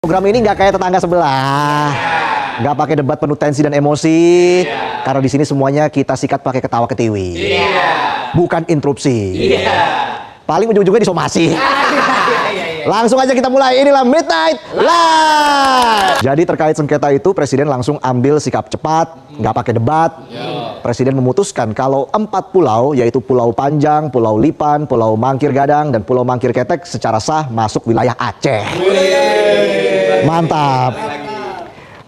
Program ini nggak kayak tetangga sebelah, nggak pakai debat penuh tensi dan emosi, karena di sini semuanya kita sikat pakai ketawa ketiwi, bukan interupsi. Paling ujung-ujungnya disomasi. Langsung aja kita mulai, inilah Midnight Live. Jadi terkait sengketa itu, Presiden langsung ambil sikap cepat, nggak pakai debat. Presiden memutuskan kalau 4 pulau, yaitu Pulau Panjang, Pulau Lipan, Pulau Mangkir Gadang, dan Pulau Mangkir Ketek secara sah masuk wilayah Aceh. Mantap.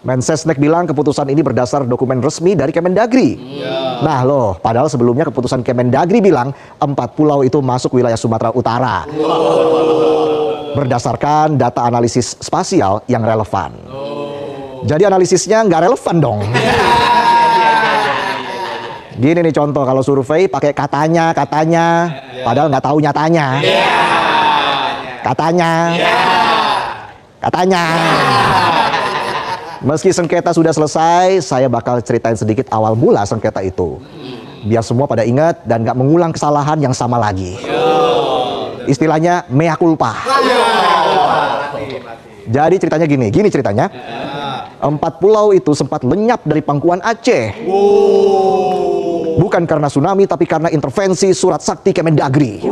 Mensesnek bilang keputusan ini berdasar dokumen resmi dari Kemendagri. Nah loh, padahal sebelumnya keputusan Kemendagri bilang 4 pulau itu masuk wilayah Sumatera Utara. Berdasarkan data analisis spasial yang relevan. Jadi analisisnya nggak relevan dong. Gini nih contoh, kalau survei pakai katanya, padahal nggak tahu nyatanya. Katanya. Meski sengketa sudah selesai, saya bakal ceritain sedikit awal mula sengketa itu. Biar semua pada ingat dan nggak mengulang kesalahan yang sama lagi. Istilahnya mea culpa. Jadi ceritanya gini ceritanya. 4 pulau itu sempat lenyap dari pangkuan Aceh. Bukan karena tsunami, tapi karena intervensi surat sakti Kemendagri.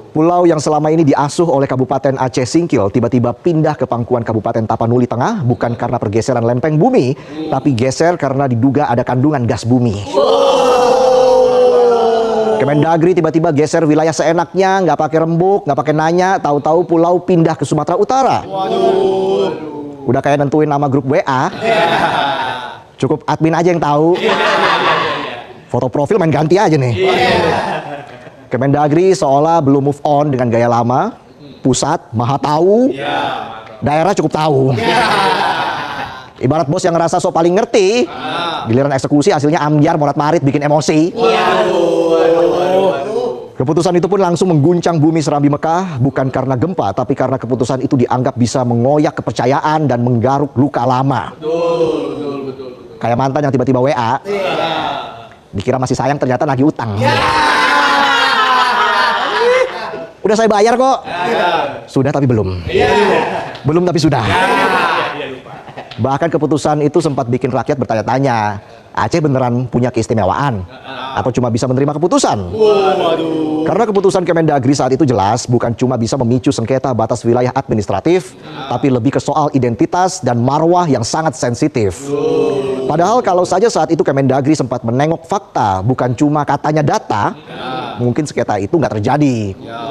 Pulau yang selama ini diasuh oleh Kabupaten Aceh Singkil tiba-tiba pindah ke pangkuan Kabupaten Tapanuli Tengah bukan karena pergeseran lempeng bumi, tapi geser karena diduga ada kandungan gas bumi. Kemendagri tiba-tiba geser wilayah seenaknya, nggak pakai rembuk, nggak pakai nanya, tahu-tahu pulau pindah ke Sumatera Utara. Udah kayak nentuin nama grup WA. Cukup admin aja yang tahu. Foto profil main ganti aja nih. Kemendagri seolah belum move on dengan gaya lama. Pusat maha tahu, daerah cukup tahu. Ibarat bos yang ngerasa so paling ngerti, giliran eksekusi hasilnya ambyar morat-marit bikin emosi. Keputusan itu pun langsung mengguncang bumi Serambi Mekah, bukan karena gempa, tapi karena keputusan itu dianggap bisa mengoyak kepercayaan dan menggaruk luka lama. Kayak mantan yang tiba-tiba WA, dikira masih sayang ternyata nagih utang. Udah saya bayar kok. Sudah tapi belum. Belum tapi sudah. Bahkan keputusan itu sempat bikin rakyat bertanya-tanya, Aceh beneran punya keistimewaan? Atau cuma bisa menerima keputusan? Karena keputusan Kemendagri saat itu jelas bukan cuma bisa memicu sengketa batas wilayah administratif, tapi lebih ke soal identitas dan marwah yang sangat sensitif. Padahal kalau saja saat itu Kemendagri sempat menengok fakta, bukan cuma katanya data, mungkin sengketa itu nggak terjadi.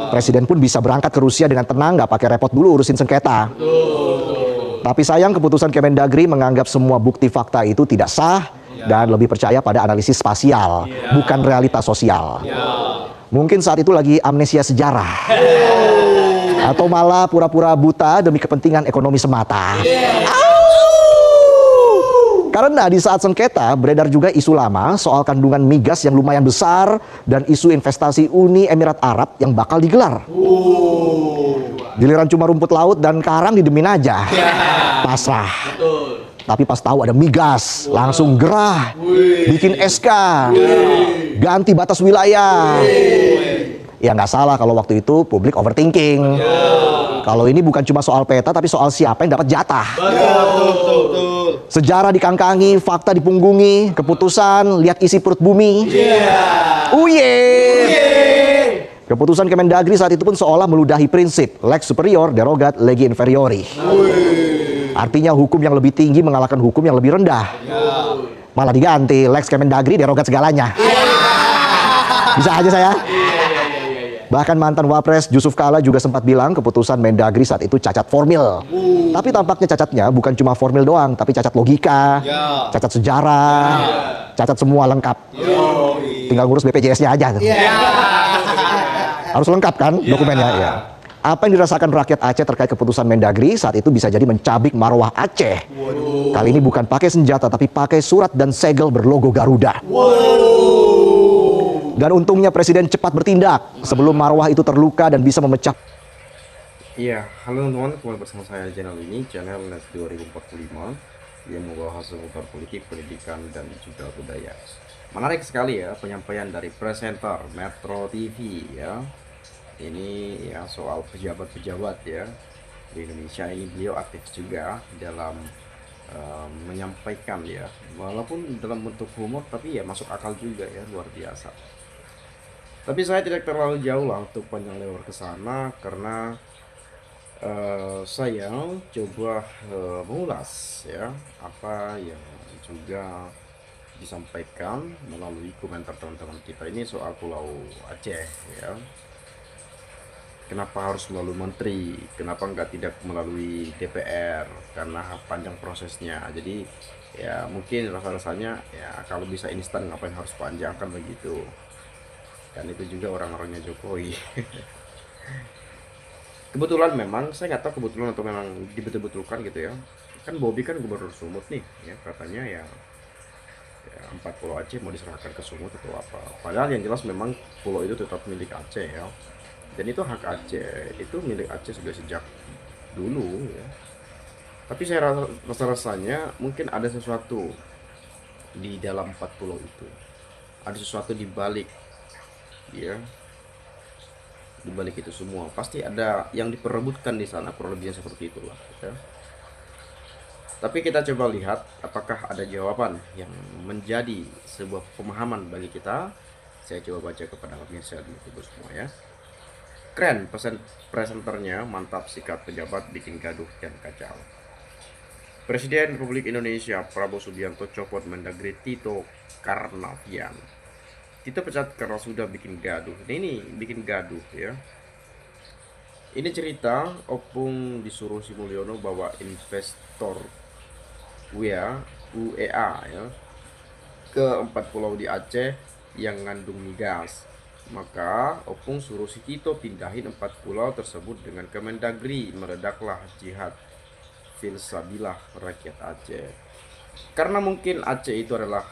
Presiden pun bisa berangkat ke Rusia dengan tenang, nggak pakai repot dulu urusin sengketa. Tapi sayang keputusan Kemendagri menganggap semua bukti fakta itu tidak sah dan lebih percaya pada analisis spasial, bukan realitas sosial. Mungkin saat itu lagi amnesia sejarah. Atau malah pura-pura buta demi kepentingan ekonomi semata. Karena di saat sengketa beredar juga isu lama soal kandungan migas yang lumayan besar dan isu investasi Uni Emirat Arab yang bakal digelar. Giliran cuma rumput laut dan karang didemin aja. Pasrah. Tapi pas tahu ada migas, langsung gerah, bikin SK, ganti batas wilayah. Ya nggak salah kalau waktu itu publik overthinking. Kalau ini bukan cuma soal peta, tapi soal siapa yang dapat jatah. Sejarah dikangkangi, fakta dipunggungi, keputusan lihat isi perut bumi. Keputusan Kemendagri saat itu pun seolah meludahi prinsip lex superior derogat legi inferiori. Artinya hukum yang lebih tinggi mengalahkan hukum yang lebih rendah. Malah diganti lex Kemendagri derogat segalanya. Bisa aja saya. Bahkan mantan Wapres Yusuf Kala juga sempat bilang keputusan Mendagri saat itu cacat formil. Tapi tampaknya cacatnya bukan cuma formil doang, tapi cacat logika, cacat sejarah, cacat semua lengkap. Tinggal ngurus BPJS-nya aja. Harus lengkap kan dokumennya ya. Apa yang dirasakan rakyat Aceh terkait keputusan Mendagri saat itu bisa jadi mencabik marwah Aceh. Kali ini bukan pakai senjata tapi pakai surat dan segel berlogo Garuda. Dan untungnya Presiden cepat bertindak sebelum marwah itu terluka dan bisa memecah. Iya, halo teman-teman, kembali bersama saya channel ini, channel Net 2045 yang membahas seputar politik, pendidikan, dan juga budaya. Menarik sekali ya penyampaian dari presenter Metro TV ya. Ini ya soal pejabat-pejabat ya di Indonesia ini. Beliau aktif juga dalam menyampaikan ya, walaupun dalam bentuk humor tapi ya masuk akal juga ya, luar biasa. Tapi saya tidak terlalu jauh lah untuk panjang lebar ke sana, karena saya coba mengulas ya apa yang juga disampaikan melalui komentar teman-teman kita ini soal Pulau Aceh ya. Kenapa harus melalui menteri? Kenapa nggak tidak melalui DPR? Karena panjang prosesnya. Jadi ya mungkin rasa-rasanya ya kalau bisa instan ngapain harus panjang, kan begitu. Dan itu juga orang-orangnya Jokowi. Kebetulan memang saya nggak tahu kebetulan atau memang dibetul-betulkan gitu ya. Kan Bobi kan gubernur Sumut nih ya, katanya ya, ya 4 pulau Aceh mau diserahkan ke Sumut atau apa. Padahal yang jelas memang pulau itu tetap milik Aceh ya. Dan itu hak Aceh, itu milik Aceh sudah sejak dulu ya. Tapi saya rasa-rasanya mungkin ada sesuatu di dalam 4 pulau itu. Ada sesuatu di balik ya, di balik itu semua. Pasti ada yang diperebutkan di sana, kurang lebihnya seperti itulah ya. Tapi kita coba lihat apakah ada jawaban yang menjadi sebuah pemahaman bagi kita. Saya coba baca kepada pemirsa di YouTube semua ya. Keren pesan presenternya, mantap, sikap pejabat bikin gaduh dan kacau. Presiden Republik Indonesia Prabowo Subianto copot Mendagri Tito Karnavian. Tito pecat karena sudah bikin gaduh. Ini bikin gaduh ya. Ini cerita Opung disuruh si Mulyono bawa investor UEA ya ke 4 pulau di Aceh yang ngandung migas. Maka Opung suruh si Tito pindahin 4 pulau tersebut dengan Kemendagri. Meledaklah jihad filsabilah rakyat Aceh. Karena mungkin Aceh itu adalah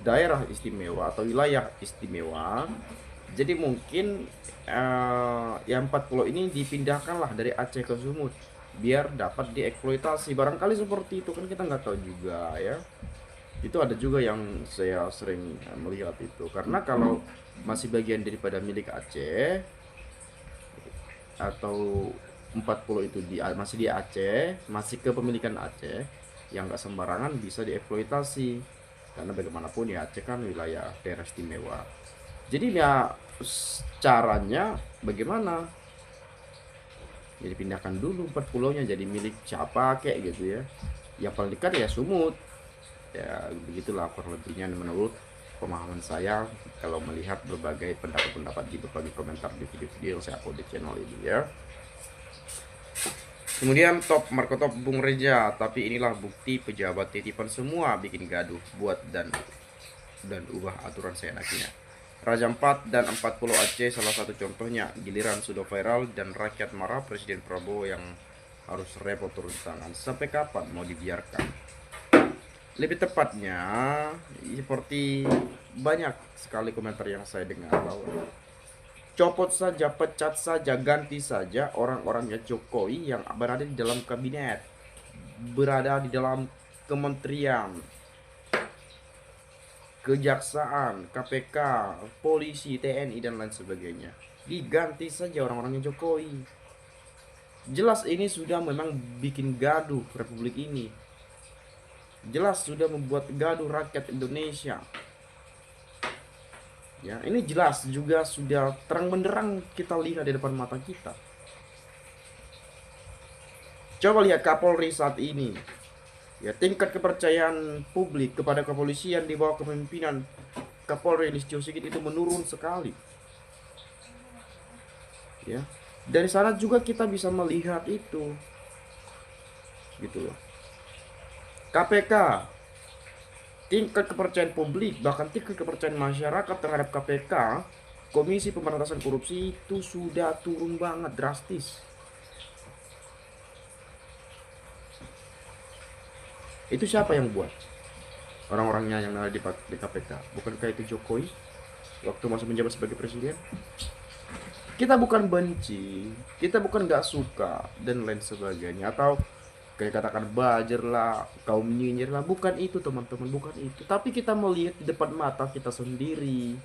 daerah istimewa atau wilayah istimewa, jadi mungkin yang 4 pulau ini dipindahkanlah dari Aceh ke Sumut biar dapat dieksploitasi. Barangkali seperti itu, kan kita nggak tahu juga ya. Itu ada juga yang saya sering melihat itu, karena kalau masih bagian daripada milik Aceh atau 4 pulau itu masih di Aceh, masih kepemilikan Aceh, yang nggak sembarangan bisa dieksploitasi, karena bagaimanapun ya Aceh kan wilayah daerah istimewa. Jadi ya caranya bagaimana? Jadi pindahkan dulu 4 pulaunya jadi milik siapa kayak gitu ya. Yang paling dekat ya Sumut. Ya begitulah kurang lebihnya menurut pemahaman saya kalau melihat berbagai pendapat-pendapat di berbagai komentar di video-video yang saya upload di channel ini ya. Kemudian top Marco Top Bung Reja, tapi inilah bukti pejabat titipan semua bikin gaduh, buat dan ubah aturan seenaknya. Raja 4 dan 4 Pulau Aceh salah satu contohnya. Giliran sudah viral dan rakyat marah, Presiden Prabowo yang harus repot turun tangan. Sampai kapan mau dibiarkan? Lebih tepatnya seperti banyak sekali komentar yang saya dengar bahwa copot saja, pecat saja, ganti saja orang-orangnya Jokowi yang berada di dalam kabinet, berada di dalam kementerian, kejaksaan, KPK, polisi, TNI dan lain sebagainya. Diganti saja orang-orangnya Jokowi. Jelas ini sudah memang bikin gaduh Republik ini. Jelas sudah membuat gaduh rakyat Indonesia. Ya, ini jelas juga sudah terang benderang kita lihat di depan mata kita. Coba lihat Kapolri saat ini. Ya, tingkat kepercayaan publik kepada kepolisian di bawah kepemimpinan Kapolri Listio Sigit itu menurun sekali. Ya, dari sana juga kita bisa melihat itu. Gitu loh. KPK, tingkat kepercayaan publik, bahkan tingkat kepercayaan masyarakat terhadap KPK, Komisi Pemberantasan Korupsi itu sudah turun banget drastis. Itu siapa yang buat? Orang-orangnya yang ada di KPK. Bukankah itu Jokowi waktu masih menjabat sebagai presiden? Kita bukan benci, kita bukan gak suka dan lain sebagainya, atau kayak katakan buzzer lah, kaum nyinyir lah, bukan itu teman-teman, bukan itu. Tapi kita melihat di depan mata kita sendiri.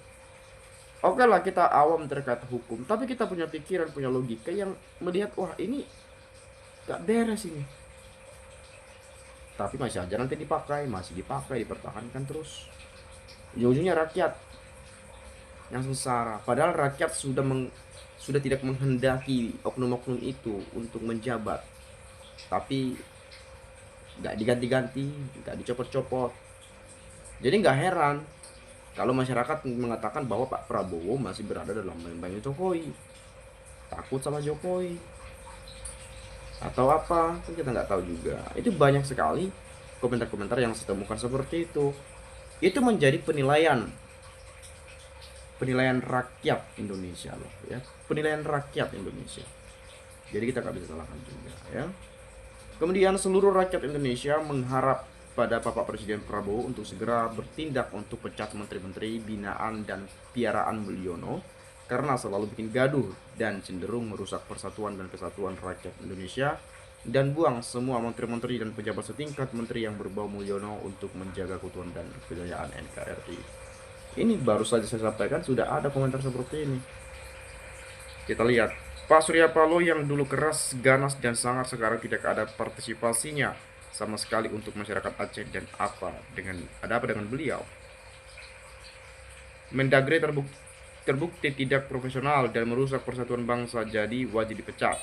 Oke lah, kita awam terkait hukum, tapi kita punya pikiran, punya logika yang melihat, wah ini Gak beres ini. Tapi masih aja nanti masih dipakai, dipertahankan terus. Ujung-ujungnya rakyat yang sengsara. Padahal rakyat sudah tidak menghendaki oknum-oknum itu untuk menjabat. Tapi nggak diganti-ganti, nggak dicopot-copot. Jadi nggak heran kalau masyarakat mengatakan bahwa Pak Prabowo masih berada dalam bayang-bayang Jokowi, takut sama Jokowi, atau apa, kan kita nggak tahu juga. Itu banyak sekali komentar-komentar yang saya temukan seperti itu. Itu menjadi penilaian rakyat Indonesia loh ya, penilaian rakyat Indonesia. Jadi kita nggak bisa salahkan juga ya. Kemudian seluruh rakyat Indonesia mengharap pada Bapak Presiden Prabowo untuk segera bertindak untuk pecat menteri-menteri binaan dan piaraan Mulyono karena selalu bikin gaduh dan cenderung merusak persatuan dan kesatuan rakyat Indonesia, dan buang semua menteri-menteri dan pejabat setingkat menteri yang berbau Mulyono untuk menjaga keutuhan dan kejayaan NKRI. Ini baru saja saya sampaikan, sudah ada komentar seperti ini. Kita lihat Pak Surya Paloh yang dulu keras, ganas dan sangar, sekarang tidak ada partisipasinya sama sekali untuk masyarakat Aceh. Dan ada apa dengan beliau? Mendagri terbukti tidak profesional dan merusak persatuan bangsa, jadi wajib dipecat.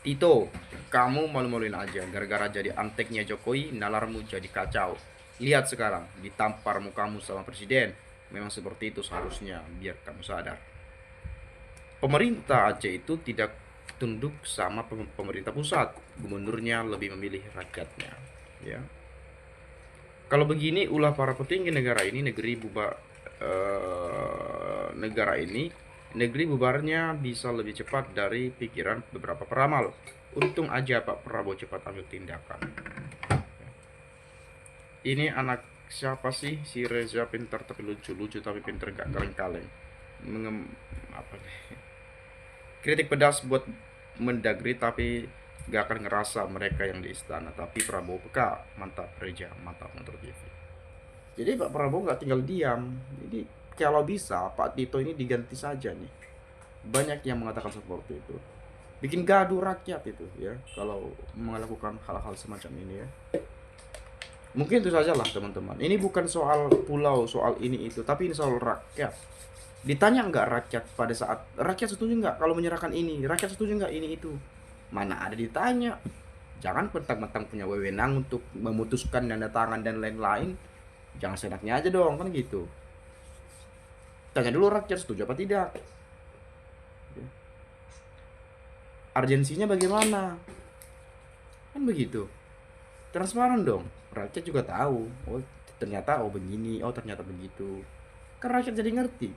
Tito, kamu malu-maluin aja gara-gara jadi anteknya Jokowi, nalarmu jadi kacau. Lihat sekarang, ditampar mukamu sama presiden. Memang seperti itu seharusnya, biar kamu sadar. Pemerintah Aceh itu tidak tunduk sama pemerintah pusat. Gubernurnya lebih memilih rakyatnya, ya. Kalau begini ulah para petinggi negara ini, negeri bubarnya bisa lebih cepat dari pikiran beberapa peramal. Untung aja Pak Prabowo cepat ambil tindakan. Ini anak siapa sih? Si Reza pintar tapi lucu tapi pintar gak kaleng-kaleng. Kritik pedas buat Mendagri tapi gak akan ngerasa mereka yang di istana. Tapi Prabowo peka. Mantap Reza, mantap Motor TV. Jadi Pak Prabowo gak tinggal diam. Jadi kalau bisa Pak Tito ini diganti saja nih. Banyak yang mengatakan seperti itu. Bikin gaduh rakyat itu ya, kalau melakukan hal-hal semacam ini ya. Mungkin itu saja lah teman-teman. Ini bukan soal pulau, soal ini itu, tapi ini soal rakyat. Ditanya nggak rakyat pada saat rakyat setuju nggak kalau menyerahkan ini, rakyat setuju nggak ini itu, mana ada ditanya. Jangan mentang-mentang punya wewenang untuk memutuskan tanda tangan dan lain-lain, jangan seenaknya aja dong, kan gitu. Tanya dulu rakyat setuju apa tidak, urgensinya bagaimana, kan begitu. Transparan dong, rakyat juga tahu. Oh ternyata begini, oh ternyata begitu, kan rakyat jadi ngerti.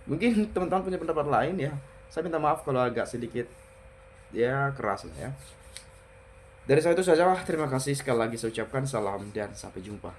Mungkin teman-teman punya pendapat lain ya. Saya minta maaf kalau agak sedikit ya keras lah ya. Dari saya itu saja. Terima kasih sekali lagi saya ucapkan salam dan sampai jumpa.